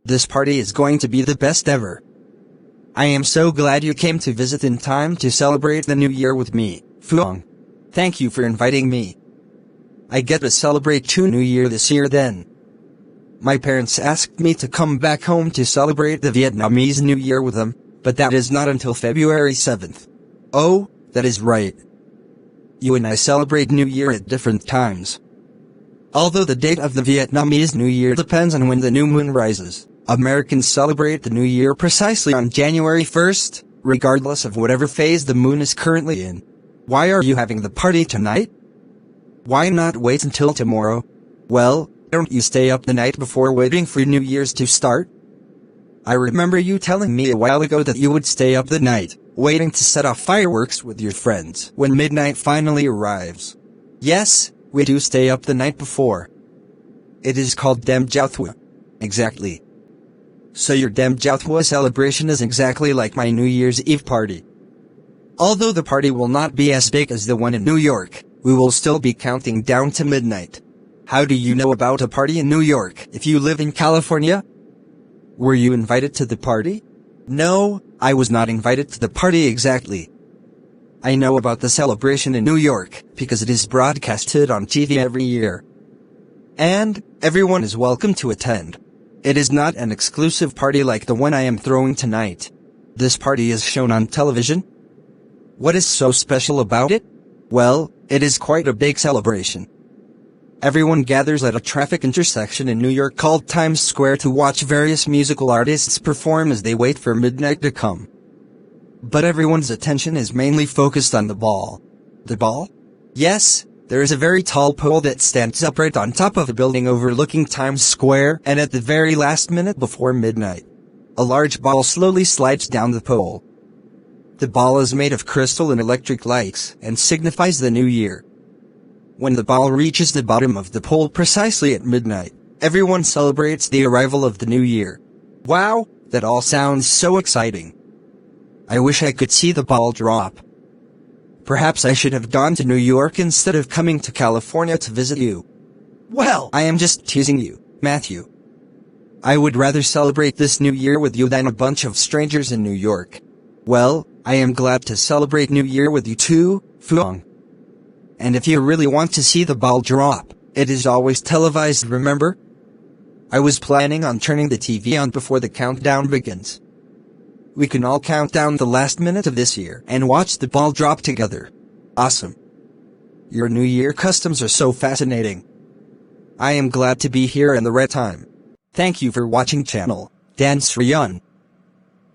This party is going to be the best ever. I am so glad you came to visit in time to celebrate the new year with me, Sreyoun. Thank you for inviting me. I get to celebrate New Year this year then. My parents asked me to come back home to celebrate the Vietnamese New Year with them, but that is not until February 7th. Oh, that is right. You and I celebrate New Year at different times. Although the date of the Vietnamese New Year depends on when the new moon rises, Americans celebrate the New Year precisely on January 1st, regardless of whatever phase the moon is currently in. Why are you having the party tonight? Why not wait until tomorrow? Well, don't you stay up the night before waiting for New Year's to start? I remember you telling me a while ago that you would stay up the night, waiting to set off fireworks with your friends when midnight finally arrives. Yes, we do stay up the night before. It is called Dem Giao Thừa. Exactly. So your Dem Giao Thừa celebration is exactly like my New Year's Eve party. Although the party will not be as big as the one in New York, we will still be counting down to midnight. How do you know about a party in New York if you live in California? Were you invited to the party? No, I was not invited to the party exactly. I know about the celebration in New York because it is broadcasted on TV every year. And everyone is welcome to attend. It is not an exclusive party like the one I am throwing tonight. This party is shown on television. What is so special about it? Well, it is quite a big celebration. Everyone gathers at a traffic intersection in New York called Times Square to watch various musical artists perform as they wait for midnight to come. But everyone's attention is mainly focused on the ball. The ball? Yes, there is a very tall pole that stands upright on top of a building overlooking Times Square, and at the very last minute before midnight, a large ball slowly slides down the pole. The ball is made of crystal and electric lights and signifies the new year. When the ball reaches the bottom of the pole precisely at midnight, everyone celebrates the arrival of the new year. Wow, that all sounds so exciting. I wish I could see the ball drop. Perhaps I should have gone to New York instead of coming to California to visit you. Well, I am just teasing you, Matthew. I would rather celebrate this new year with you than a bunch of strangers in New York. Well, I am glad to celebrate New Year with you too, Sreyoun. And if you really want to see the ball drop, it is always televised, remember? I was planning on turning the TV on before the countdown begins. We can all count down the last minute of this year and watch the ball drop together. Awesome. Your New Year customs are so fascinating. I am glad to be here in the right time. Thank you for watching channel, Dan Sreyoun.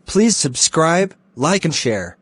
Please subscribe, like and share.